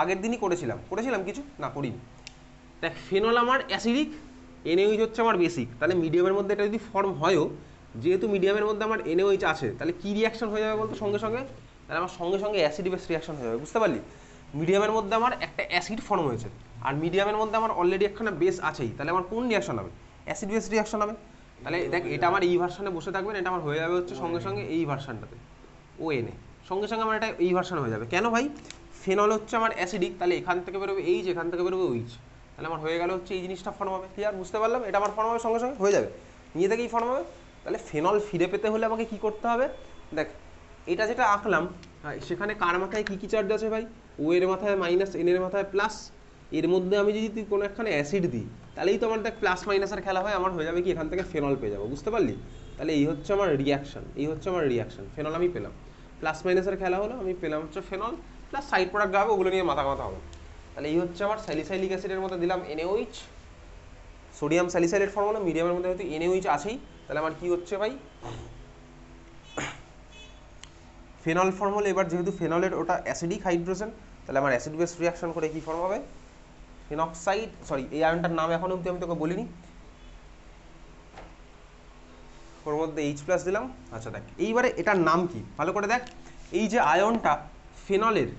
আগের দিনই করেছিলাম কিছু না করিনি। দেখ ফেনল আমার অ্যাসিডিক, এনএইচ হচ্ছে আমার বেসিক, তাহলে মিডিয়ামের মধ্যে এটা যদি ফর্ম হয়ও, যেহেতু মিডিয়ামের মধ্যে আমার এনএইচ আছে, তাহলে কি রিয়াকশন হয়ে যাবে বলতো সঙ্গে সঙ্গে? তাহলে আমার সঙ্গে সঙ্গে অ্যাসিড বেস রিয়াকশন হয়ে যাবে, বুঝতে পারলি? মিডিয়ামের মধ্যে আমার একটা অ্যাসিড ফর্ম হয়েছে, আর মিডিয়ামের মধ্যে আমার অলরেডি একখানা বেস আছেই, তাহলে আমার কোন রিয়াকশন হবে? অ্যাসিড বেস রিয়াকশন হবে। তাহলে দেখ এটা আমার এই ভার্সানে বসে থাকবে না, এটা আমার হয়ে যাবে হচ্ছে সঙ্গে সঙ্গে এই ভার্সানটাতে ও এনে, সঙ্গে সঙ্গে আমার এটা এই ভার্সান হয়ে যাবে। কেন ভাই? ফেনল হচ্ছে আমার অ্যাসিডিক, তাহলে এখান থেকে বেরোবে এইচ, এখান থেকে বেরোবে ওইচ, তাহলে আমার হয়ে গেল হচ্ছে এই জিনিসটা ফর্ম হবে। ক্লিয়ার? বুঝতে পারলাম? এটা আমার ফর্ম হবে সঙ্গে সঙ্গে হয়ে যাবে, নিজে থেকেই ফর্ম হবে। তাহলে ফেনল ফিরে পেতে হলে আমাকে কি করতে হবে? দেখ এটা যেটা আঁকলাম, সেখানে কার মাথায় কী কী চার্জ আছে ভাই? ও এর মাথায় মাইনাস, এন এর মাথায় প্লাস, এর মধ্যে আমি যদি তুই কোনো একখানে অ্যাসিড দিই, তাহলেই তো আমার দেখ প্লাস মাইনাসের খেলা হয়, আমার হয়ে যাবে কি এখান থেকে ফেনল পেয়ে যাবো, বুঝতে পারলি? তাহলে এই হচ্ছে আমার রিয়াকশন, এই হচ্ছে আমার রিয়াকশন, ফেনল আমি পেলাম, প্লাস মাইনাসের খেলা হলো, আমি পেলাম হচ্ছে ফেনল, প্লাস সাইড প্রোডাক্ট গাবে, ওগুলো নিয়ে মাথা হবে। তাহলে এই হচ্ছে আমার স্যালিসাইলিক অ্যাসিডের মধ্যে দিলাম এনএইচ, সোডিয়াম স্যালিসাইলেট ফর্মুলা, মিডিয়ামের মধ্যে হয়তো এনএইচ আছেই, তাহলে আমার কি হচ্ছে ভাই? Phenol formula. এবার যেহেতু ফেনলের ওটা অ্যাসিডিক হাইড্রোজেন, তাহলে আমার অ্যাসিড বেস রিয়াকশন করে কি ফর্ম হবে? ফেনক্সাইড, সরি এই আয়নটার নাম এখন অবধি আমি তোকে বলিনি, ওর মধ্যে এইচ প্লাস দিলাম। আচ্ছা দেখ এইবারে এটার নাম কি ভালো করে দেখ, এই যে আয়নটা ফেনলের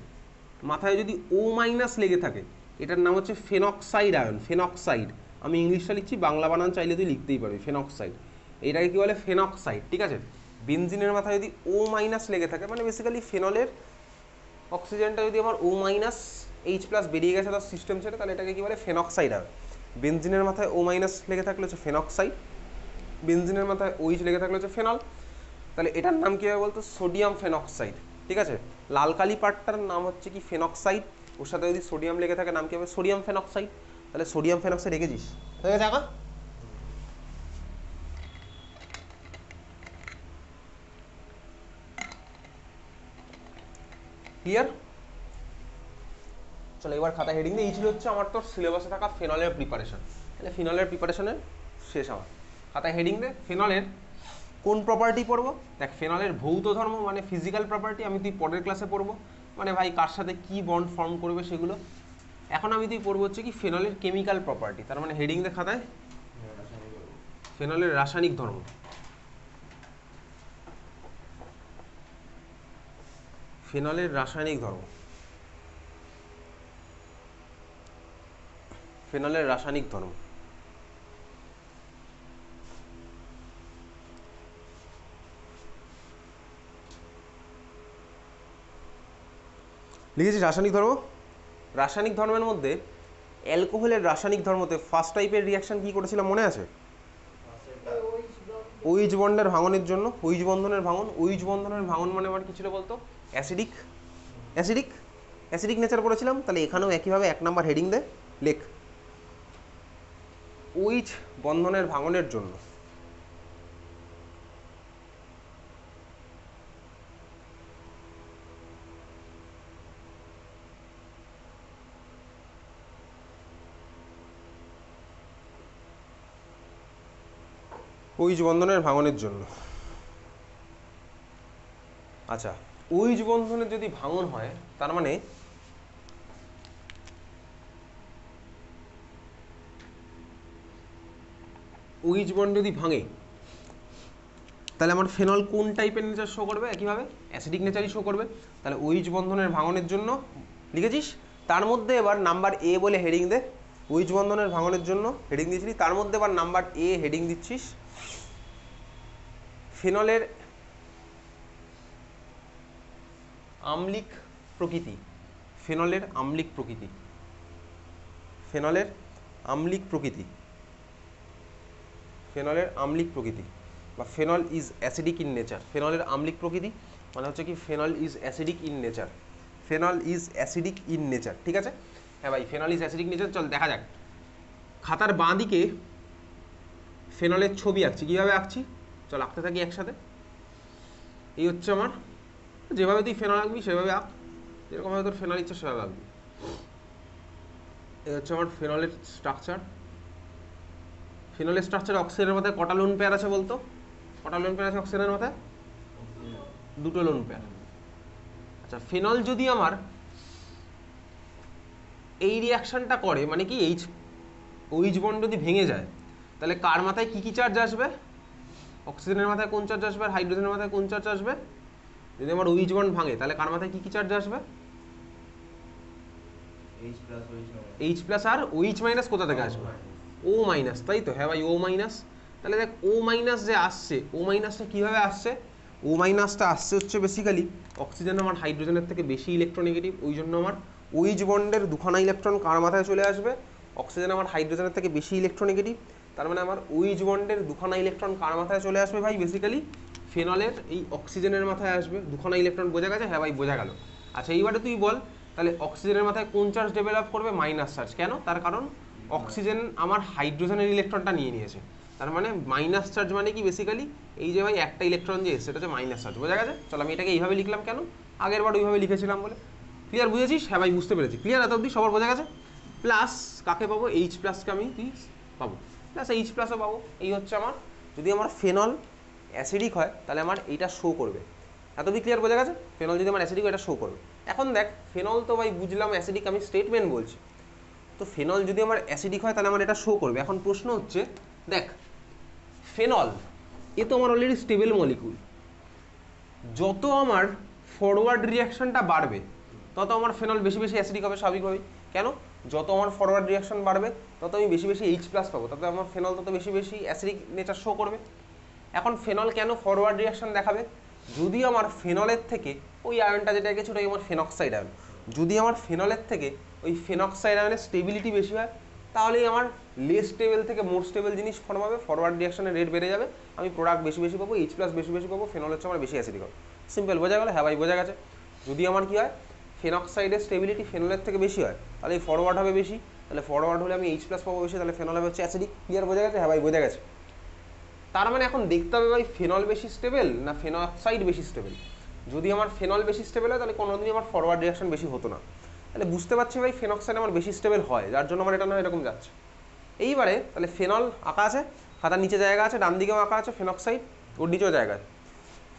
মাথায় যদি ও মাইনাস লেগে থাকে, এটার নাম হচ্ছে ফেনক্সাইড আয়ন, ফেনক্সাইড। আমি ইংলিশটা লিখছি, বাংলা বানান চাইলে তুই লিখতেই পারবি, ফেনক্সাইড। এটাকে কি বলে? ফেনক্সাইড, ঠিক আছে? বেনজিনের মাথায় যদি ও মাইনাস লেগে থাকে, মানে বেসিক্যালি ফেনলের অক্সিজেনটা যদি আমার ও মাইনাস এইচ প্লাস বেরিয়ে গেছে তার সিস্টেম ছেড়ে, তাহলে এটাকে কি বলে? Phenoxide ion. বেনজিনের মাথায় ও মাইনাস লেগে থাকলে হচ্ছে ফেনক্সাইড, বেনজিনের মাথায় ওইচ লেগে থাকলে হচ্ছে ফেনল। তাহলে এটার নাম কী হবে বলতো? সোডিয়াম ফেনক্সাইড, ঠিক আছে? লাল কালি পার্টটার নাম হচ্ছে কি? ফেনক্সাইড। ওর সাথে যদি সোডিয়াম লেগে থাকে নাম কী হবে? Sodium phenoxide. তাহলে সোডিয়াম ফেনক্সাইড রেখেছিস, হয়ে গেছে আঁকা? ক্লিয়ার? চলো এবার খাতা হেডিং দিয়ে, এই ছিল হচ্ছে আমার তোর সিলেবাসে থাকা ফেনলের প্রিপারেশন। তাহলে ফেনলের প্রিপারেশনের শেষ আমার। খাতায় হেডিং দে ফেনলের কোন প্রপার্টি পড়বো? দেখ ফেনলের ভৌত ধর্ম মানে ফিজিক্যাল প্রপার্টি আমি তুই পরের ক্লাসে পড়বো, মানে ভাই কার সাথে কি বন্ড ফর্ম করবে সেগুলো। এখন আমি তুই পড়বো হচ্ছে কি ফেনলের কেমিক্যাল প্রপার্টি। তার মানে হেডিং দে খাতায় ফেনলের রাসায়নিক ধর্ম, ফেনলের রাসায়নিক ধর্ম, ফেনলের রাসায়নিক ধর্ম। লিখেছি রাসায়নিক ধর্ম। রাসায়নিক ধর্মের মধ্যে অ্যালকোহলের রাসায়নিক ধর্মতে ফার্স্ট টাইপের রিয়াকশন কি করেছিলাম মনে আছে? ওইচ বন্ডের ভাঙনের জন্য, ওইচ বন্ধনের ভাঙন। ওইচ বন্ধনের ভাঙন মানে আবার কি ছিল বলতো? অ্যাসিডিক, অ্যাসিডিক, অ্যাসিডিক নেচার করেছিলাম। তাহলে এখানেও একইভাবে 1 নাম্বার হেডিং দে, লেখ ওইচ বন্ধনের ভাঙনের জন্য। ওইচ বন্ধনের ভাঙনের জন্য। আচ্ছা ওইচ বন্ধনের যদি ভাঙন হয়, তার মানে ওইচ বন্ড যদি ভাঙে, তাহলে আমার ফেনল কোন টাইপের নেচার শো করবে? একইভাবে অ্যাসিডিক নেচারই শো করবে। তাহলে ওইচ বন্ধনের ভাঙনের জন্য লিখেছিস। তার মধ্যে এবার নাম্বার এ বলে হেডিং দে, ওইচ বন্ধনের ভাঙনের জন্য হেডিং দিয়েছিলি, তার মধ্যে এবার নাম্বার এ হেডিং দিচ্ছিস ফেনলের আম্লিক প্রকৃতি, ফেনলের আম্লিক প্রকৃতি, ফেনলের আম্লিক প্রকৃতি, ফেনলের আম্লিক প্রকৃতি বা phenol is acidic in nature. ফেনলের আম্লিক প্রকৃতি মানে হচ্ছে কি phenol is acidic in nature, phenol is acidic in nature, ঠিক আছে? হ্যাঁ ভাই ফেনল ইজ অ্যাসিডিক নেচার। চল দেখা যাক, খাতার বাঁ দিকে ফেনলের ছবি আঁকছি, কীভাবে আঁকছি চল আঁকতে থাকি একসাথে। এই হচ্ছে আমার, যেভাবে তুই ফেনল আঁকবি সেভাবে আঁক, যেরকমভাবে তোর ফেনল ইচ্ছে সেভাবে আঁকবি। এই হচ্ছে আমার ফেনলের স্ট্রাকচার। ফেনলের স্ট্রাকচারে অক্সিজেনের মাথায় কটা লোন পেয়ার আছে বলতো? কটা লোন পেয়ার আছে অক্সিজেনের মাথায়? 2টো লোন পেয়ার। আচ্ছা ফেনল যদি আমার এই রিয়াকশনটা করে মানে কি OH বন্ড যদি ভেঙে যায় তাহলে কার মাথায় কি কি চার্জ আসবে? অক্সিজেনের মাথায় কোন চার্জ আসবে আর হাইড্রোজেনের মাথায় কোন চার্জ আসবে? যদি আমার OH বন্ড ভাঙে তাহলে কার মাথায় কি কি চার্জ আসবে? H প্লাস আর OH মাইনাস কোথা থেকে আসবে? O মাইনাস, তাই তো? হ্যাঁ ভাই, O মাইনাস। তাহলে দেখ O মাইনাস যে আসছে, O মাইনাসটা কীভাবে আসছে? O মাইনাসটা আসছে হচ্ছে বেসিক্যালি অক্সিজেন আমার হাইড্রোজেনের থেকে বেশি ইলেকট্রোনেগেটিভ, ওই জন্য আমার OH বন্ডের দুখানা ইলেকট্রন কার মাথায় চলে আসবে? অক্সিজেন আমার হাইড্রোজেনের থেকে বেশি ইলেকট্রোনেগেটিভ, তার মানে আমার OH বন্ডের দুখানা ইলেকট্রন কার মাথায় চলে আসবে ভাই? বেসিক্যালি ফেনলের এই অক্সিজেনের মাথায় আসবে দুখানা ইলেকট্রন। বোঝা গেছে? হ্যাঁ ভাই, বোঝা গেল। আচ্ছা, এইবারে তুই বল তাহলে অক্সিজেনের মাথায় কোন চার্জ ডেভেলপ করবে? Minus charge. কেন? তার কারণ অক্সিজেন আমার হাইড্রোজেনের ইলেকট্রনটা নিয়ে নিয়েছে, তার মানে মাইনাস চার্জ মানে কি বেসিক্যালি এই যে ভাই একটা ইলেকট্রন যে এসছে সেটা হচ্ছে মাইনাস চার্জ। বোঝা গেছে? চলো আমি এটাকে এইভাবে লিখলাম, কেন? আগের বার ওইভাবে লিখেছিলাম বলে। ক্লিয়ার? বুঝেছিস? হ্যাঁ ভাই, বুঝতে পেরেছি। ক্লিয়ার? এত অবধি সবার বোঝা গেছে? প্লাস কাকে পাবো? H প্লাসকে আমি তুই পাবো, প্লাস H প্লাসও পাবো। এই হচ্ছে আমার, যদি আমার ফেনল অ্যাসিডিক হয় তাহলে আমার এইটা শো করবে। এত অবধি ক্লিয়ার? বোঝা গেছে? ফেনল যদি আমার অ্যাসিডিক হয় এটা শো করবে। এখন দেখ, ফেনল তো ভাই বুঝলাম অ্যাসিডিক, আমি স্টেটমেন্ট বলছি। তো ফেনল যদি আমার অ্যাসিডিক হয় তাহলে আমার এটা শো করবে। এখন প্রশ্ন হচ্ছে, দেখ ফেনল এ তো আমার অলরেডি স্টেবল মলিকুল, যত আমার ফরওয়ার্ড রিয়াকশনটা বাড়বে তত আমার ফেনল বেশি বেশি অ্যাসিডিক হবে স্বাভাবিকভাবেই। কেন? যত আমার ফরওয়ার্ড রিয়াকশন বাড়বে তত আমি বেশি বেশি H প্লাস পাবো, তত আমার ফেনল তত বেশি বেশি অ্যাসিডিক নেচার শো করবে। এখন ফেনল কেন ফরওয়ার্ড রিয়াকশন দেখাবে? যদি আমার ফেনলের থেকে ওই আয়নটা যেটা গেছে ওটাই আমার ফেনক্সাইড আয়ন, যদি আমার ফেনলের থেকে ওই ফেনক্সাইড আয়নের স্টেবিলিটি বেশি হয় তাহলেই আমার লেস স্টেবল থেকে মোর স্টেবল জিনিস ফর্ম হবে, ফরওয়ার্ড রিয়াকশনের রেট বেড়ে যাবে, আমি প্রোডাক্ট বেশি বেশি পাবো, H প্লাস বেশি বেশি পাবো, ফেনল হচ্ছে আমার বেশি অ্যাসিডিক হবে। সিম্পল। বোঝা গেল? হ্যাঁ ভাই, বোঝা গেছে। যদি আমার কি হয়, ফেনক্সাইডের স্টেবিলিটি ফেনলের থেকে বেশি হয় তাহলে এই ফরওয়ার্ড হবে বেশি, তাহলে ফরওয়ার্ড হলে আমি H প্লাস পাবো বেশি, তাহলে ফেনল হবে হচ্ছে অ্যাসিডিক। ক্লিয়ার? বোঝা গেছে? হ্যাঁ ভাই, বোঝা গেছে। তার মানে এখন দেখতে হবে ভাই ফেনল বেশি স্টেবল না ফেনক্সাইড বেশি স্টেবল। যদি আমার ফেনল বেশি স্টেবল হয় তাহলে কোনোদিনই আমার ফরওয়ার্ড রিয়াকশন বেশি হতো না। তাহলে বুঝতে পারছি ভাই ফেনক্সাইড আমার বেশি স্টেবল হয়, যার জন্য আমার এটা না এরকম যাচ্ছে। এইবারে তাহলে ফেনল আঁকা আছে, খাতার নিচে জায়গা আছে, ডান দিকেও আঁকা আছে ফেনক্সাইড, ওর নিচেও জায়গা আছে।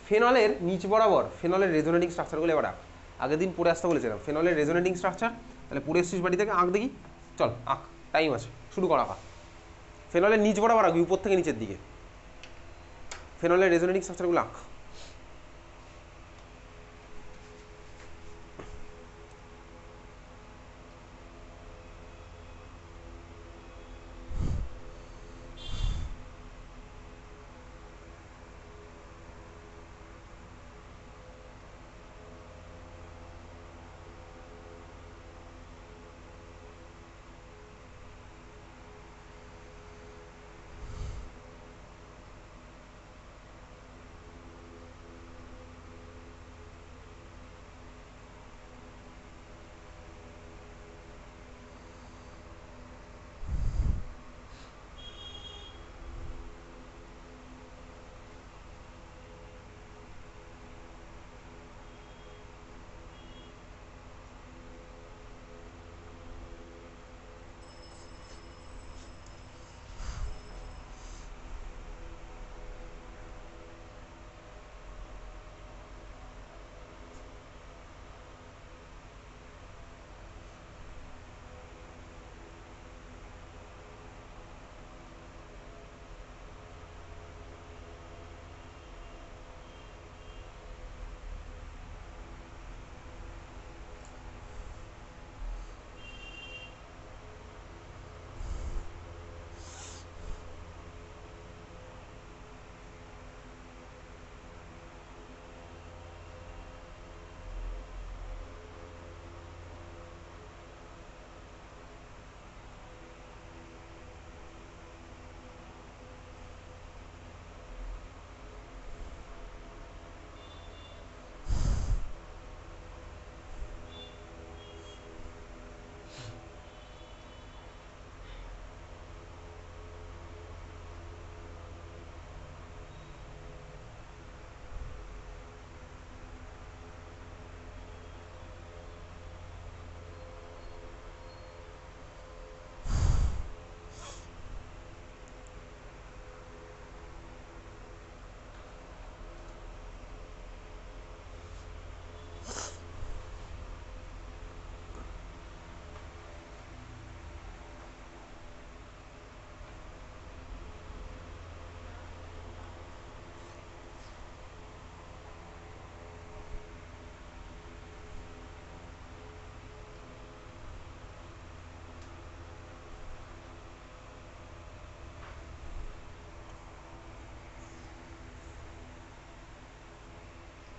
ফেনলের নিচ বরাবর ফেনলের রেজোনেটিং স্ট্রাকচারগুলো এবার আঁক। আগের দিন পড়ে আসতে বলেছিলাম ফেনলের রেজোনেটিং স্ট্রাকচার, তাহলে পড়ে এসছিস বাড়ি থেকে, আঁক দেখি। চল আঁক, টাইম আছে, শুরু কর আঁকা। ফেনলের নিচ বরাবর আঁকবি, উপর থেকে নিচের দিকে। ফেনলের রেজোনেটিং স্ট্রাকচারগুলো আঁক।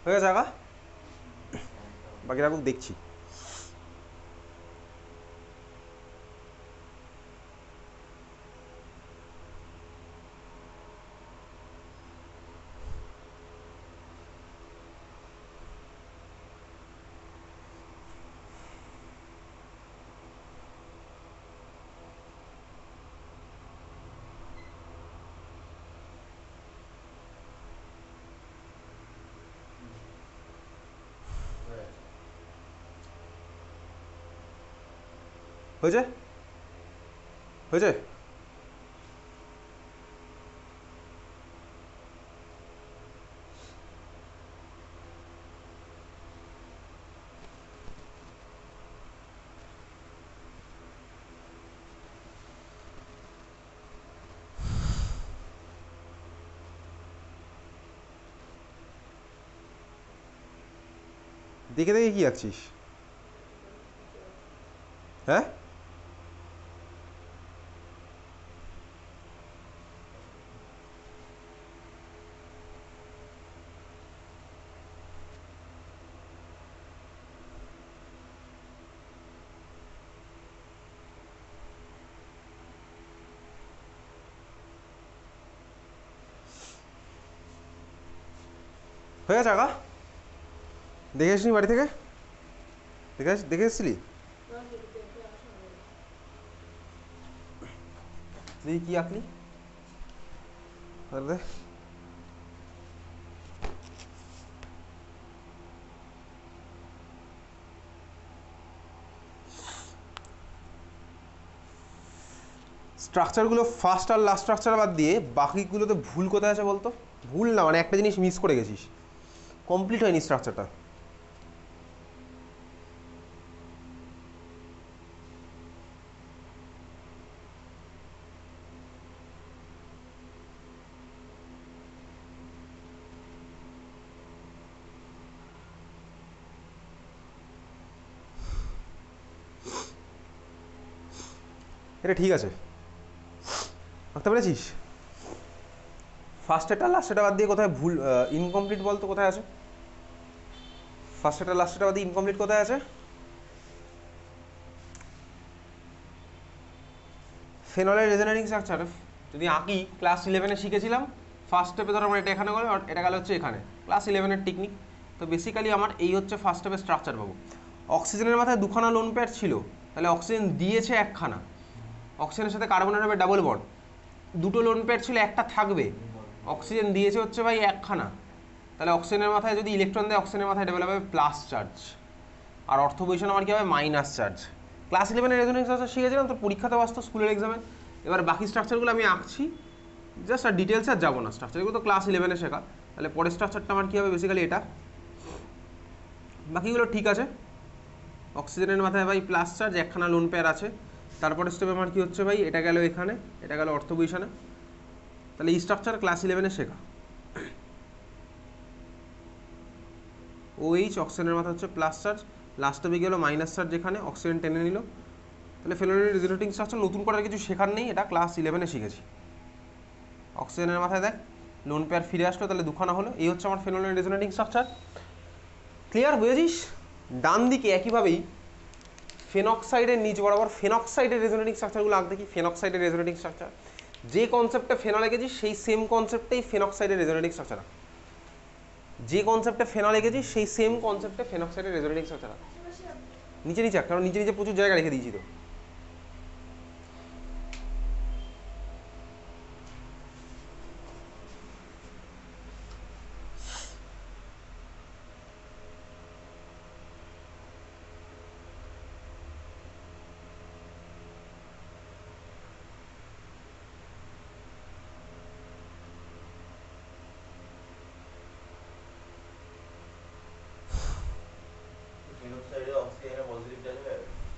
হয়ে গেছে আগা, বাকিটা দেখছি। হয়েছে হয়েছে দেখে দেখে কি আঁকছিস? হ্যাঁ হয়ে গেছে আগা, দেখে এসনি বাড়ি থেকে? দেখে এসছিলি? তুই কি আঁকলি তাহলে? স্ট্রাকচারগুলো ফার্স্ট আর লাস্ট স্ট্রাকচার বাদ দিয়ে বাকিগুলোতে ভুল কোথায় আছে বলতো? ভুল না, মানে একটা জিনিস মিস করে গেছিস, কমপ্লিট হয়নি স্ট্রাকচারটা। এটা ঠিক আছে, আঁকতে পেরেছিস? ফার্স্টেরটা লাস্টেরটা বাদ দিয়ে কোথায় ভুল, ইনকমপ্লিট বলতো কোথায় আছে? ফার্স্টেরটা লাস্টেরটা বাদ দিয়ে ইনকমপ্লিট কোথায় আছে? ফেনলের রেজোনেটিং স্ট্রাকচার যদি আঁকি ক্লাস 11-এ শিখেছিলাম। ফার্স্ট স্টেপে ধরো আমার এটা এখানে গেলো, এটা গেল হচ্ছে এখানে, ক্লাস 11-এর টেকনিক। তো বেসিক্যালি আমার এই হচ্ছে ফার্স্ট স্টেপের স্ট্রাকচার পাবো। অক্সিজেনের মাথায় দুখানা লোন পেয়ার ছিল, তাহলে অক্সিজেন দিয়েছে একখানা, অক্সিজেনের সাথে কার্বনের হবে ডাবল বন্ড। দুটো লোন পেয়ার ছিল, একটা থাকবে, অক্সিজেন দিয়েছে হচ্ছে ভাই একখানা, তাহলে অক্সিজেনের মাথায় যদি ইলেকট্রন দেয় অক্সিজেনের মাথায় ডেভেলপ হবে প্লাস চার্জ, আর অর্থ পজিশন আমার কী হবে মাইনাস চার্জ। ক্লাস 11-এর রেজোনেটিং স্ট্রাকচার শিখেছিলাম, তো পরীক্ষাতে আসতো স্কুলের এক্সামে। এবার বাকি স্ট্রাকচারগুলো আমি আঁকছি, জাস্ট আর ডিটেলসে আর যাবো না, স্ট্রাকচারগুলো তো ক্লাস 11-এ শেখা। তাহলে পরের স্ট্রাকচারটা আমার কী হবে বেসিক্যালি এটা, বাকিগুলো ঠিক আছে। অক্সিজেনের মাথায় ভাই প্লাস চার্জ, একখানা লোন পেয়ার আছে। তারপরে স্টেপে আমার কী হচ্ছে ভাই, এটা গেল এখানে, এটা গেল অর্থ পজিশনে। তাহলে এই স্ট্রাকচার ক্লাস 11-এ শেখা। OH অক্সিজেনের মাথা হচ্ছে প্লাস চার্জ, লাস্ট স্টেপে গেলো মাইনাস চার্জ, যেখানে অক্সিজেন টেনে নিল। তাহলে ফেনোলের রেজোনেটিং স্ট্রাকচার নতুন করার কিছু শেখার নেই, এটা ক্লাস 11-এ শিখেছি। অক্সিজেনের মাথায় দেখ লোন পেয়ার ফিরে আসলো, তাহলে দুখানা হলো। এই হচ্ছে আমার ফেনোলের রেজোনেটিং স্ট্রাকচার। ক্লিয়ার, বুঝেছিস? ডান দিকে একইভাবেই ফেনক্সাইডের নিচ বরাবর ফেনক্সাইডের রেজোনেটিং স্ট্রাকচারগুলো আঁক দেখি। ফেনক্সাইডের রেজোনেটিং স্ট্রাকচার যে কনসেপ্টে ফেনল এঁকেছি সেই সেম কনসেপ্টেই ফেনক্সাইডের রেজোনেটিং স্ট্রাকচার, যে কনসেপ্টে ফেনল এঁকেছি সেই সেম কনসেপ্টে ফেনক্সাইডের রেজোনেটিং স্ট্রাকচার। নিচে নিচে কারণ নিচে নিচে প্রচুর জায়গা রেখে দিয়েছি তো।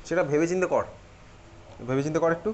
সেটা ভেবেচিন্তে কর, ভেবেচিন্তে কর একটু।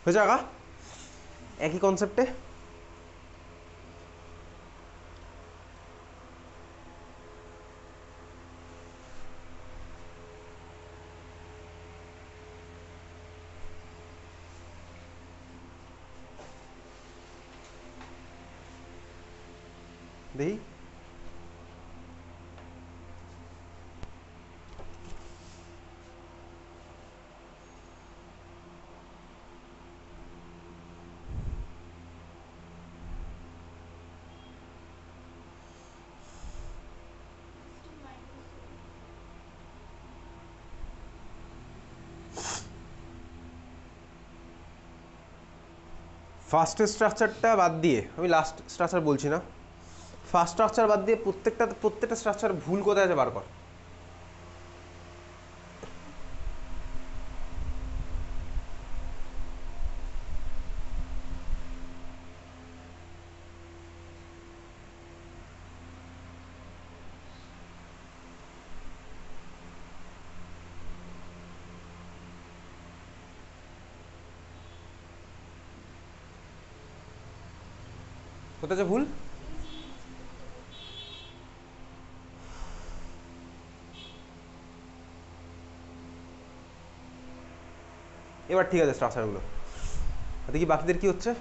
হয়েছে কাকা? একই কনসেপ্টে দেখি। ফার্স্ট স্ট্রাকচারটা বাদ দিয়ে, আমি লাস্ট স্ট্রাকচার বলছি না, ফার্স্ট স্ট্রাকচার বাদ দিয়ে প্রত্যেকটা স্ট্রাকচার ভুল কোথায় আছে বার কর। কোথায় আছে ভুল? এবার ঠিক আছে স্ট্রাকচারগুলো দেখি বাকিদের কি হচ্ছে।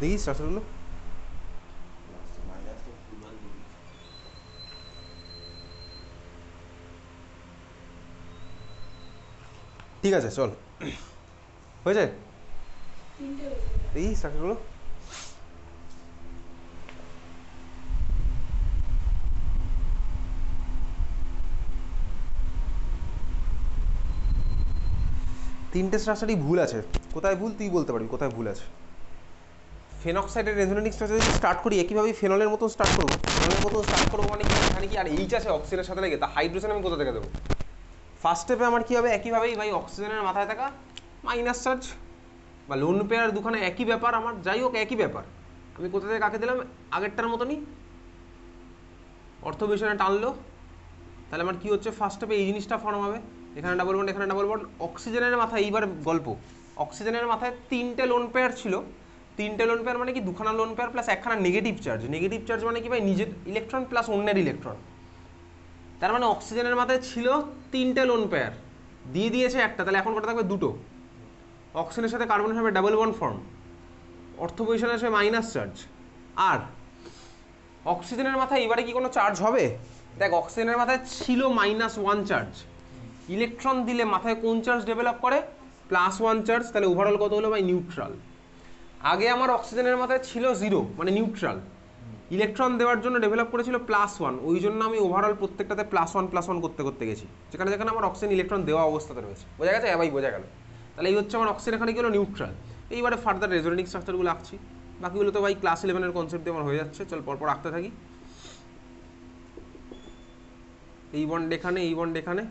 দেখি স্ট্রাকচারগুলো। ঠিক আছে চল, হয়েছে দেখি স্ট্রাকচারগুলো। তিনটে স্ট্রাকচারই ভুল আছে। কোথায় ভুল তুই বলতে পারবি কোথায় ভুল আছে? ফেনক্সাইডের রেজোনেটিং স্ট্রাকচার যদি স্টার্ট করি একইভাবেই ফেনলের মতো স্টার্ট করবো। ফেনলের মতো স্টার্ট করবো মানে কি, এখানে কি আর এইচ আছে অক্সিজেনের সাথে লেগে, তা হাইড্রোজেন আমি কোথা থেকে দেবো? ফার্স্ট স্টেপে আমার কি হবে, একইভাবেই ভাই অক্সিজেনের মাথায় থাকা মাইনাস চার্জ বা লোন পেয়ার দুখানে একই ব্যাপার আমার, যাই হোক একই ব্যাপার। আমি কোথা থেকে কাকে দিলাম, আগেরটার মতনই অর্থ বিষয়ে টানলো। তাহলে আমার কি হচ্ছে, ফার্স্ট স্টেপে এই জিনিসটা ফর্ম হবে, এখানে ডাবল বন্ড এখানে ডাবল বন্ড। অক্সিজেনের মাথায় এইবার গল্প, অক্সিজেনের মাথায় তিনটে লোন পেয়ার ছিল। তিনটে লোন পেয়ার মানে কি, দুখানা লোন পেয়ার প্লাস একখানা নেগেটিভ চার্জ। নেগেটিভ চার্জ মানে কি ভাই, নিজের ইলেকট্রন প্লাস অন্যের ইলেকট্রন। তার মানে অক্সিজেনের মাথায় ছিল তিনটে লোন পেয়ার, দিয়ে দিয়েছে একটা, তাহলে এখন কটা থাকবে, দুটো। অক্সিজেনের সাথে কার্বনের হবে ডাবল বন্ড ফর্ম, অর্থ পজিশনে আসবে মাইনাস চার্জ। আর অক্সিজেনের মাথায় এবারে কি কোনো চার্জ হবে? দেখ অক্সিজেনের মাথায় ছিল -1 চার্জ, ইলেকট্রন দিলে মাথায় কোন চার্জ ডেভেলপ করে, +1 চার্জ। তাহলে ওভারঅল কত হলো ভাই, নিউট্রাল। আগে আমার অক্সিজেনের মাথায় ছিল 0 মানে নিউট্রাল, ইলেকট্রন দেওয়ার জন্য ডেভেলপ করেছিল +1, ওই জন্য আমি ওভারঅল প্রত্যেকটাতে +1 করতে করতে গেছি, যেখানে যেখানে আমার অক্সিজেন ইলেকট্রন দেওয়া অবস্থাতে রয়েছে। বোঝা গেছে? ভাই বোঝা গেল। তাহলে এই হচ্ছে আমার অক্সিজেন এখানে কি হলো, নিউট্রাল। এইবারে ফার্দার রেজোনেটিং স্ট্রাকচারগুলো আঁকছি, বাকিগুলো তো ভাই ক্লাস 11-এর কনসেপ্ট দিয়ে আমার হয়ে যাচ্ছে। চল পরপর আঁকতে থাকি। এই বন্ড এখানে, এই বন্ড এখানে,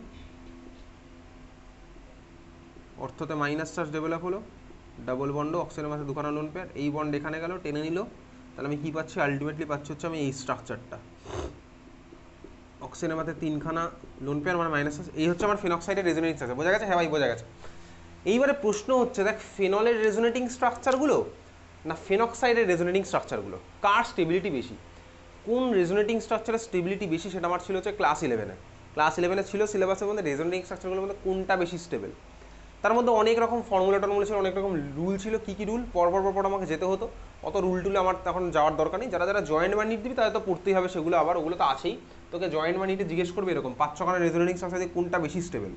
অর্থতে মাইনাস চার্জ ডেভেলপ হলো, ডাবল বন্ড অক্সিজেনের মাঝে দুখানা লোন পেয়ার, এই বন্ড এখানে গেল টেনে নিল। তাহলে আমি কি পাচ্ছি, আলটিমেটলি পাচ্ছি হচ্ছে আমি এই স্ট্রাকচারটা, অক্সিজেনের মাঝে তিনখানা লোন পেয়ার মানে মাইনাস চার্জ। এই হচ্ছে আমার ফেনক্সাইডের রেজোনেটিং স্ট্রাকচার। বোঝা গেছে? হ্যাঁ ভাই বোঝা গেছে। এইবারে প্রশ্ন হচ্ছে, দেখ ফেনলের রেজোনেটিং স্ট্রাকচারগুলো না ফেনক্সাইডের রেজোনেটিং স্ট্রাকচারগুলো, কার স্টেবিলিটি বেশি? কোন রেজোনেটিং স্ট্রাকচারের স্টেবিলিটি বেশি সেটা আমার ছিল হচ্ছে ক্লাস 11-এ। ক্লাস 11-এ ছিল সিলেবাসের মধ্যে রেজোনেটিং স্ট্রাকচারগুলোর মধ্যে কোনটা বেশি স্টেবল। তার মধ্যে অনেক রকম ফর্মুলা টর্মুলা ছিল, অনেক রকম রুল ছিল। কী কী রুল, পরপর আমাকে যেতে হতো। অত রুল টুলে আমার তখন যাওয়ার দরকার নেই। যারা যারা জয়েন্ট বা নিট দিবি তাদের তো পড়তেই হবে সেগুলো, আবার ওগুলো তো আছেই। তোকে জয়েন্ট বা নিটে জিজ্ঞেস করবে এরকম 5-6খানা রেজোনেটিং স্ট্রাকচার দিয়ে কোনটা বেশি স্টেবল,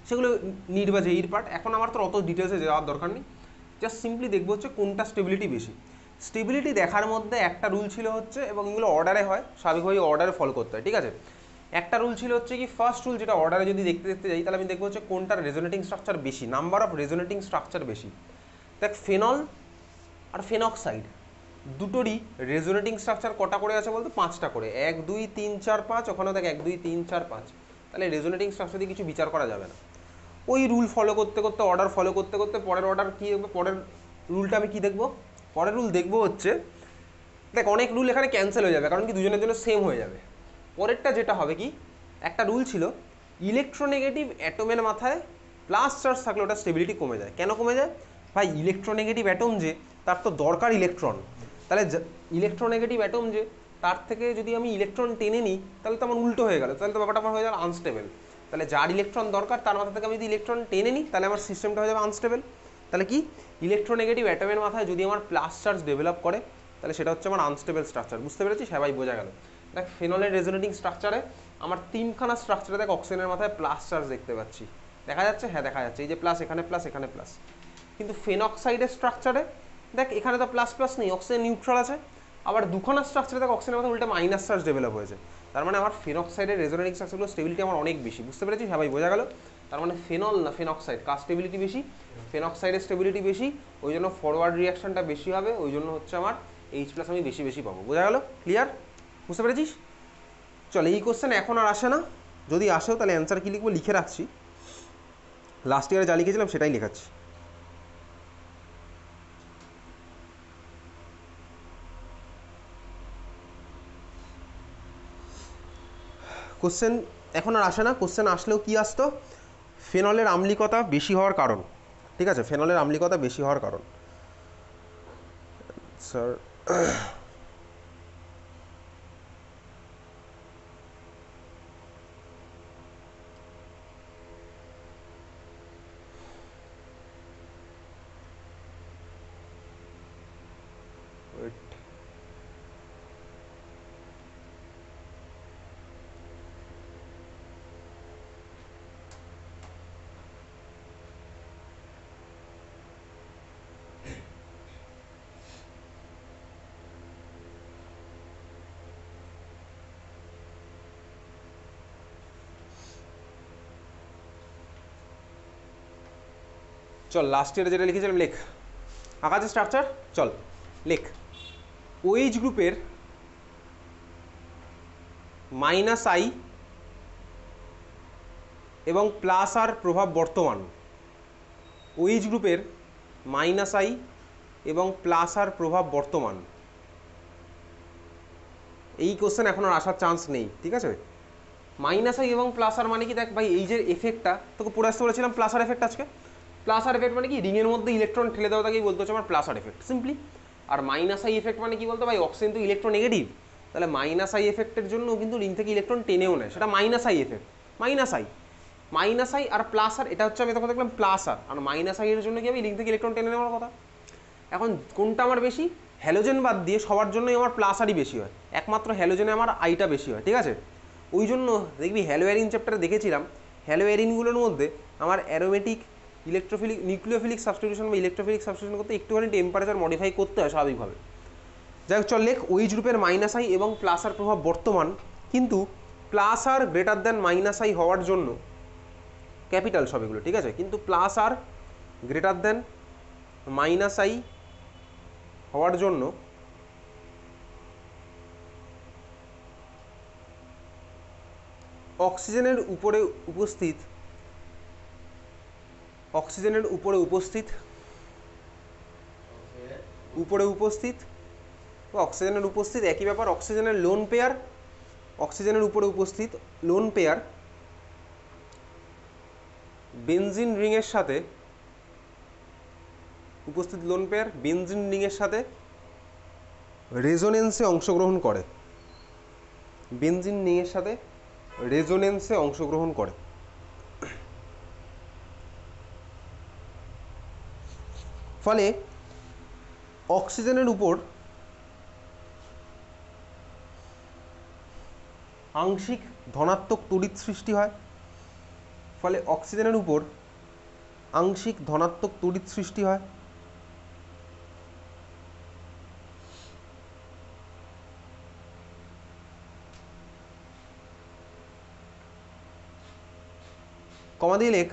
সেগুলো নিট বা জেইর পার্ট। এখন আমার তো অত ডিটেলসে যাওয়ার দরকার নেই, জাস্ট সিম্পলি দেখবো হচ্ছে কোনটা স্টেবিলিটি বেশি। স্টেবিলিটি দেখার মধ্যে একটা রুল ছিল হচ্ছে, এবং এগুলো অর্ডারে হয়, স্বাভাবিকভাবেই অর্ডারে ফলো করতে হয়, ঠিক আছে। একটা রুল ছিল হচ্ছে কি, ফার্স্ট রুল যেটা অর্ডারে যদি দেখতে দেখতে যাই তাহলে আমি দেখবো হচ্ছে কোনটার রেজোনেটিং স্ট্রাকচার বেশি, নাম্বার অফ রেজোনেটিং স্ট্রাকচার বেশি। দেখ ফেনল আর ফেনক্সাইড দুটোরই রেজোনেটিং স্ট্রাকচার কটা করে আছে বলতো? 5টা করে, 1 2 3 4 5, ওখানে দেখ 1 2 3 4 5, তাহলে রেজোনেটিং স্ট্রাকচার দিয়ে কিছু বিচার করা যাবে না। ওই রুল ফলো করতে করতে, অর্ডার ফলো করতে করতে, পরের অর্ডার কী দেখবো, পরের রুলটা আমি কী দেখবো, পরের রুল দেখবো হচ্ছে, দেখ অনেক রুল এখানে ক্যান্সেল হয়ে যাবে, কারণ কি দুজনের জন্য সেম হয়ে যাবে। পরেরটা যেটা হবে কি, একটা রুল ছিল ইলেকট্রোনেগেটিভ অ্যাটমের মাথায় প্লাস চার্জ থাকলে ওটা স্টেবিলিটি কমে যায়। কেন কমে যায় ভাই? ইলেকট্রোনেগেটিভ অ্যাটম যে, তার তো দরকার ইলেকট্রন, তাহলে ইলেকট্রোনেগেটিভ অ্যাটম যে, তার থেকে যদি আমি ইলেকট্রন টেনে নিই তাহলে তো আমার উল্টো হয়ে গেল, তাহলে তো ব্যাপারটা আমার হয়ে যাবে আনস্টেবল। তাহলে যার ইলেকট্রন দরকার তার মাথা থেকে আমি যদি ইলেকট্রন টেনে নিই তাহলে আমার সিস্টেমটা হয়ে যাবে আনস্টেবল। তাহলে কি, ইলেকট্রোনেগেটিভ অ্যাটমের মাথায় যদি আমার প্লাস চার্জ ডেভেলপ করে তাহলে সেটা হচ্ছে আমার আনস্টেবল স্ট্রাকচার। বুঝতে পেরেছিস? হ্যাঁ ভাই, বোঝা গেল। দেখ ফেনলের রেজোনেটিং স্ট্রাকচারে আমার 3খানা স্ট্রাকচারে দেখ অক্সিজেনের মাথায় প্লাস চার্জ দেখতে পাচ্ছি, দেখা যাচ্ছে? হ্যাঁ দেখা যাচ্ছে, এই যে প্লাস, এখানে প্লাস, এখানে প্লাস। কিন্তু ফেনক্সাইডের স্ট্রাকচারে দেখ এখানে তো প্লাস প্লাস নেই, অক্সিজেন নিউট্রাল আছে। আবার 2খানা স্ট্রাকচারে দেখ অক্সিজেনের মাথায় উল্টে মাইনাস চার্জ ডেভেলপ হয়েছে। তার মানে আমার ফেনক্সাইডের রেজোনেটিং স্ট্রাকচারগুলো স্টেবিলিটি আমার অনেক বেশি। বুঝতে পেরেছিস? হ্যাঁ ভাই, বোঝা গেল। তার মানে ফেনল না ফেনক্সাইড, কার স্টেবিলিটি বেশি? ফেনক্সাইডের স্টেবিলিটি বেশি, ওই জন্য ফরওয়ার্ড রিয়াকশনটা বেশি হবে, ওই জন্য হচ্ছে আমার H+ আমি বেশি বেশি পাবো। বোঝা গেল? ক্লিয়ার? বুঝতে পেরেছিস? চল, এই কোশ্চেন এখন আর আসে না, যদি আসেও তাহলে অ্যান্সার কী লিখবো লিখে রাখছি, লাস্ট ইয়ারে যা লিখেছিলাম সেটাই লেখাচ্ছি। কোশ্চেন এখন আর আসে না, কোশ্চেন আসলেও কি আসতো? ফেনলের আম্লিকতা বেশি হওয়ার কারণ, ঠিক আছে, ফেনলের আম্লিকতা বেশি হওয়ার কারণ। স্যার চল, লাস্ট ইয়ারে যেটা লিখেছিলাম লেখ, আকাশে স্ট্রাকচার, চল লেখ। OH গ্রুপের -I এবং +R প্রভাব বর্তমান। OH গ্রুপের -I এবং +R প্রভাব বর্তমান। এই কোশ্চেন এখন আর আসার চান্স নেই, ঠিক আছে। -I এবং +R মানে কি, দেখ ভাই এই যে এফেক্টটা তোকে পড়ে আসতে বলেছিলাম, +R এফেক্ট আজকে। +R এফেক্ট মানে কি, রিংয়ের মধ্যে ইলেকট্রন ঠেলে দেওয়া তাকেই বলতে হচ্ছে আমার +R এফেক্ট, সিম্পলি। আর -I এফেক্ট মানে কি বলতো ভাই, অক্সিজেন তো ইলেকট্রোনেগেটিভ, তাহলে -I এফেক্টের জন্য কিন্তু রিং থেকে ইলেকট্রন টেনেও নেয়, সেটা -I এফেক্ট। -I আর +R, এটা হচ্ছে আমি তখন দেখলাম +R, আর -I এর জন্য কি হবে, রিং থেকে ইলেকট্রন টেনে নেওয়ার কথা। এখন কোনটা আমার বেশি? হ্যালোজেন বাদ দিয়ে সবার জন্যই আমার +Rই বেশি হয়, একমাত্র হ্যালোজেনে আমার আইটা বেশি হয়, ঠিক আছে। ওই জন্য দেখবি হ্যালোয়ারিন চ্যাপ্টারে দেখেছিলাম, হ্যালোয়ারিনগুলোর মধ্যে আমার অ্যারোমেটিক, ইলেকট্রোফিলিক, নিউক্লিওফিলিক সাবস্টিটিউশন বা ইলেকট্রোফিলিক সাবস্টিটিউশন করতে একটুখানি টেম্পারেচার মডিফাই করতে হয় স্বাভাবিকভাবে। যাই হোক, চল লেখ, OH গ্রুপের -I এবং +R প্রভাব বর্তমান, কিন্তু +R গ্রেটার দ্যান -I হওয়ার জন্য, ক্যাপিটাল সব এগুলো, ঠিক আছে, কিন্তু +R গ্রেটার দ্যান -I হওয়ার জন্য অক্সিজেনের উপরে উপস্থিত অক্সিজেনের উপস্থিত একই ব্যাপার, অক্সিজেনের লোন পেয়ার, অক্সিজেনের উপরে উপস্থিত লোন পেয়ার বেনজিন রিংয়ের সাথে, উপস্থিত লোন পেয়ার বেনজিন রিংয়ের সাথে রেজোনেন্সে অংশগ্রহণ করে, বেনজিন রিংয়ের সাথে রেজোনেন্সে অংশগ্রহণ করে। ফলে অক্সিজেনের উপর আংশিক ধনাত্মক তড়িৎ সৃষ্টি হয়, ফলে অক্সিজেনের উপর আংশিক ধনাত্মক তড়িৎ সৃষ্টি হয়। কমা দিয়ে লেখ,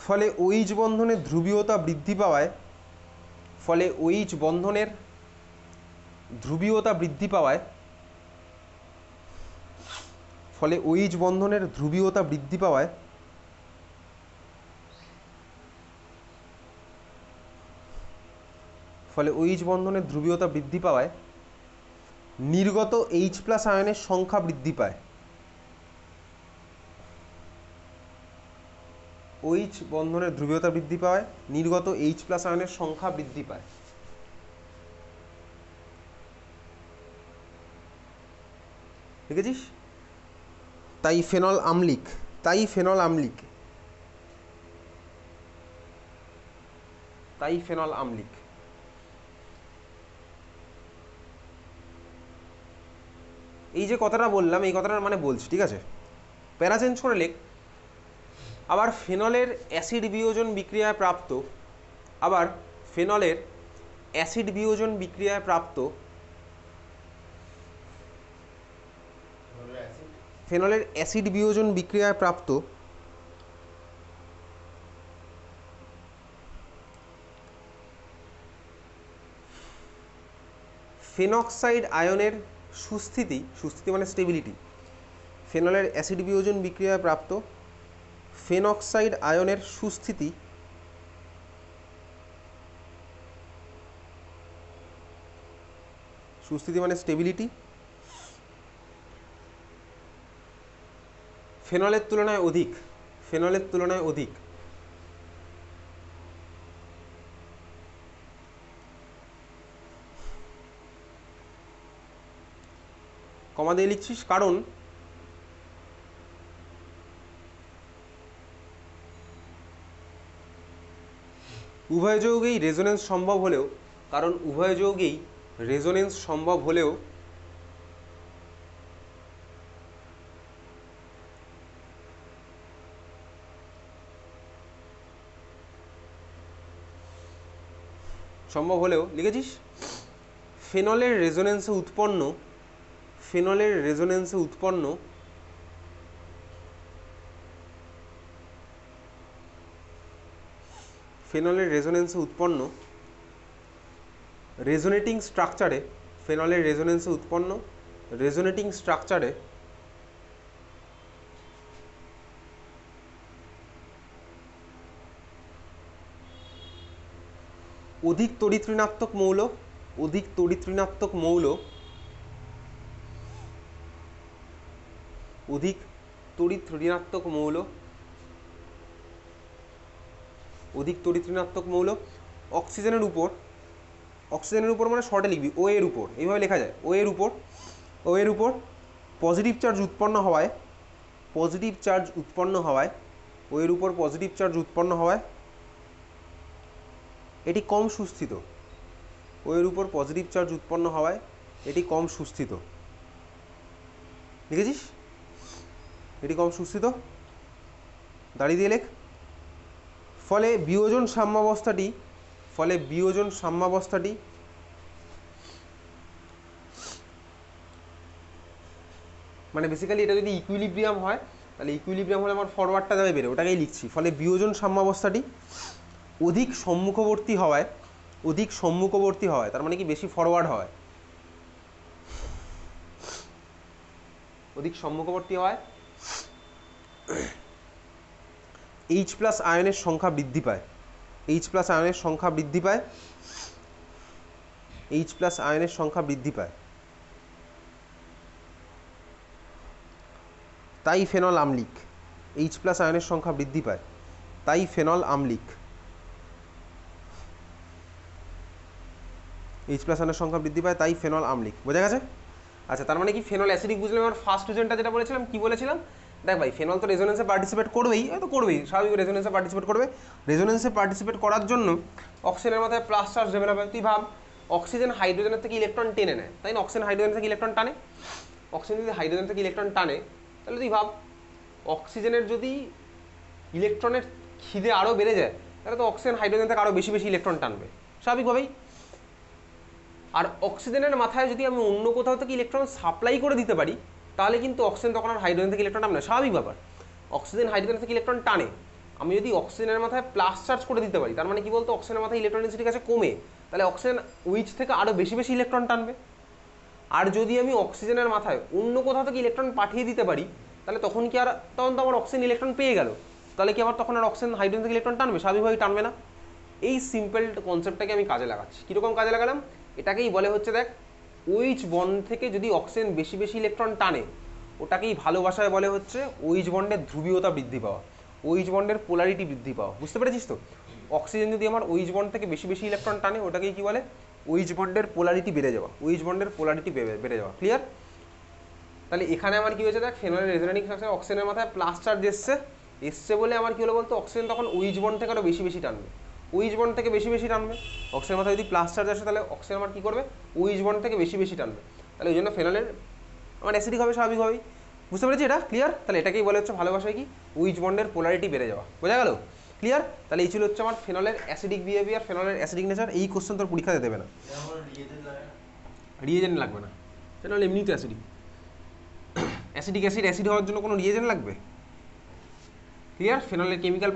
ফলে OH বন্ধনের ধ্রুবীয়তা বৃদ্ধি পাওয়ায়, ফলে OH বন্ধনের ধ্রুবীয়তা বৃদ্ধি পাওয়ায়, ফলে OH বন্ধনের ধ্রুবীয়তা বৃদ্ধি পাওয়ায় ফলে OH বন্ধনের ধ্রুবীয়তা বৃদ্ধি পাওয়ায় নির্গত H+ আয়নের সংখ্যা বৃদ্ধি পায়। OH বন্ধনের ধ্রুবীয়তা বৃদ্ধি পাওয়ায় নির্গত H+ আয়নের সংখ্যা বৃদ্ধি পায়। দেখেছিস? তাই ফেনল আম্লিক, তাই ফেনল আম্লিক, তাই ফেনল আম্লিক। এই যে কথাটা বললাম, এই কথাটার মানে বলছি, ঠিক আছে? প্যারা চেঞ্জ করে লেখ, আবার ফেনলের অ্যাসিড বিয়োজন বিক্রিয়ায় প্রাপ্ত, আবার ফেনলের অ্যাসিড বিয়োজন বিক্রিয়ায় প্রাপ্ত, ফেনলের অ্যাসিড বিয়োজন বিক্রিয়ায় প্রাপ্ত ফেনক্সাইড আয়নের সুস্থিতি, সুস্থিতি মানে স্টেবিলিটি, ফেনলের অ্যাসিড বিয়োজন বিক্রিয়ায় প্রাপ্ত ফেনক্সাইড আয়নের সুস্থিতি সুস্থিতি মানে স্টেবিলিটি ফেনলের তুলনায় অধিক, ফেনলের তুলনায় অধিক। কমা দিয়ে লিখছিস কারণ উভয় যৌগেই রেজোনেন্স সম্ভব হলেও, কারণ উভয় যৌগেই রেজোনেন্স সম্ভব হলেও লিখেছিস ফেনলের রেজোনেন্সে উৎপন্ন, ফেনলের রেজোনেন্সে উৎপন্ন ফেনলের রেজোনেন্সে উৎপন্ন রেজোনেটিং স্ট্রাকচারে, ফেনলের রেজোনেন্সে উৎপন্ন রেজোনেটিং স্ট্রাকচারে অধিক তড়িৎ ঋণাত্মক মৌল, অধিক তড়িৎ ঋণাত্মক মৌল, অধিক তড়িৎ ঋণাত্মক মৌল, অধিক তড়িৎ ঋণাত্মক মৌল অক্সিজেনের উপর, অক্সিজেনের উপর মানে শর্টে লিখবি ও এর উপর, এইভাবে লেখা যায় ও এর উপর, ও এর উপর পজিটিভ চার্জ উৎপন্ন হওয়ায়, পজিটিভ চার্জ উৎপন্ন হওয়ায়, ও এর উপর পজিটিভ চার্জ উৎপন্ন হওয়ায় এটি কম সুস্থিত, ও এর উপর পজিটিভ চার্জ উৎপন্ন হওয়ায় এটি কম সুস্থিত। লিখেছিস? এটি কম সুস্থিত, দাঁড়িয়ে দিয়ে লেখ। ফলে বিয়োজন সাম্যাবস্থাটি, ফলে বিয়োজন সাম্যাবস্থাটি মানে বেসিক্যালি এটা যদি ইকুইলিব্রিয়াম হয়, তাহলে ইকুইলিব্রিয়াম হলে আমার ফরওয়ার্ডটা যাবে বেরো, ওটাকেই লিখছি। ফলে বিয়োজন সাম্যাবস্থাটি অধিক সম্মুখবর্তী হওয়ায়, অধিক সম্মুখবর্তী হওয়ায়, তার মানে কি বেশি ফরওয়ার্ড হয়, অধিক সম্মুখবর্তী হওয়ায় H+ আয়নের সংখ্যা বৃদ্ধি পায়, H+ আয়নের সংখ্যা বৃদ্ধি পায়, H+ আয়নের সংখ্যা বৃদ্ধি পায়। তাই ফেনল আম্লিক, H+ আয়নের সংখ্যা বৃদ্ধি পায়, তাই ফেনল আম্লিক, H+ আয়নের সংখ্যা বৃদ্ধি পায়, তাই ফেনল আম্লিক। বোঝা গেছে? আচ্ছা, তার মানে কি ফেনল অ্যাসিডিক বুঝলাম। আমার ফার্স্ট রিজনটা যেটা বলেছিলাম, কি বলেছিলাম, দেখ ভাই ফেনল তো রেজোনেন্সে পার্টিসিপেট করবেই, হয়তো করবেই, স্বাভাবিক রেজোনেন্সে পার্টিসিপেট করবে। রেজোনেন্সে পার্টিসিপেট করার জন্য অক্সিজেনের মাথায় প্লাস চার্জ ডেভেলপ হয়। তুই ভাব অক্সিজেন হাইড্রোজেনের থেকে ইলেকট্রন টেনে নেয়, তাই না? অক্সিজেন হাইড্রোজেন থেকে ইলেকট্রন টানে, অক্সিজেন যদি হাইড্রোজেন থেকে ইলেকট্রন টানে, তাহলে তুই ভাব অক্সিজেনের যদি ইলেকট্রনের খিদে আরও বেড়ে যায়, তাহলে তো অক্সিজেন হাইড্রোজেন থেকে আরও বেশি বেশি ইলেকট্রন টানবে স্বাভাবিকভাবেই। আর অক্সিজেনের মাথায় যদি আমি অন্য কোথাও থেকে ইলেকট্রন সাপ্লাই করে দিতে পারি, তাহলে কিন্তু অক্সিজেন তখন আর হাইড্রোজেন থেকে ইলেকট্রন টানবে না, স্বাভাবিক ব্যাপার। অক্সিজেন হাইড্রোজেন থেকে ইলেকট্রন টানে, আমি যদি অক্সিজেনের মাথায় প্লাস চার্জ করে দিতে পারি, তার মানে কি বলতো অক্সিজেনের মাথায় ইলেকট্রন ডেনসিটি কাছে কমে, তাহলে অক্সিজেন উইচ থেকে আরও বেশি বেশি ইলেকট্রন টানবে। আর যদি আমি অক্সিজেনের মাথায় অন্য কোথাও থেকে ইলেকট্রন পাঠিয়ে দিতে পারি, তাহলে তখন কি আর, তখন তো আমার অক্সিজেন ইলেকট্রন পেয়ে গেল, তাহলে কি আবার তখন আর অক্সিজেন হাইড্রোজেন থেকে ইলেকট্রন টানবে? স্বাভাবিকভাবেই টানবে না। এই সিম্পল কনসেপ্টটাকে আমি কাজে লাগাচ্ছি। কীরকম কাজে লাগালাম? এটাকেই বলে হচ্ছে দেখ, ওইচ বন্ড থেকে যদি অক্সিজেন বেশি বেশি ইলেকট্রন টানে, ওটাকেই ভালোবাসায় বলে হচ্ছে ওইচ বন্ডের ধ্রুবীয়তা বৃদ্ধি পাওয়া, ওইচ বন্ডের পোলারিটি বৃদ্ধি পাওয়া। বুঝতে পেরেছিস তো? অক্সিজেন যদি আমার ওইচ বন্ড থেকে বেশি বেশি ইলেকট্রন টানে, ওটাকেই কি বলে? ওইচ বন্ডের পোলারিটি বেড়ে যাওয়া, ওইচ বন্ডের পোলারিটি বেড়ে যাওয়া। ক্লিয়ার? তাহলে এখানে আমার কি হয়েছে দেখ, ফেনলের রেজোনেটিং স্ট্রাকচার অক্সিজেনের মাথায় প্লাস চার্জ এসছে বলে আমার কি হলো বলতো, অক্সিজেন তখন ওইচ বন্ড থেকে আরও বেশি বেশি টানবে, ওইচ বন্ড থেকে বেশি বেশি টানবে। অক্সিজেনের মাথায় যদি প্লাস চার্জ আসে, তাহলে অক্সিজেন আমার কী করবে? ওইচ বন্ড থেকে বেশি বেশি টানবে, তাহলে ওই জন্য ফেনলের আমার অ্যাসিডিক হবে স্বাভাবিকভাবেই। বুঝতে পেরেছি এটা? ক্লিয়ার? তাহলে এটাকেই বলে হচ্ছে ভালোবাসায় কি, উইচ বন্ডের পোলারিটি বেড়ে যাওয়া। বোঝা গেল? ক্লিয়ার? তাহলে এই ছিল হচ্ছে আমার ফেনলের অ্যাসিডিক বিহেভিয়ার, ফেনলের অ্যাসিডিক নেচার। এই কোশ্চেন তোর পরীক্ষাতে দেবে না, রিয়েজেন্ট লাগবে না, ফেনল এমনিই তো অ্যাসিডিক। অ্যাসিডিক অ্যাসিড হওয়ার জন্য কোনো রিয়েজেন্ট লাগবে? ক্লিয়ার? ফেনলের কেমিক্যাল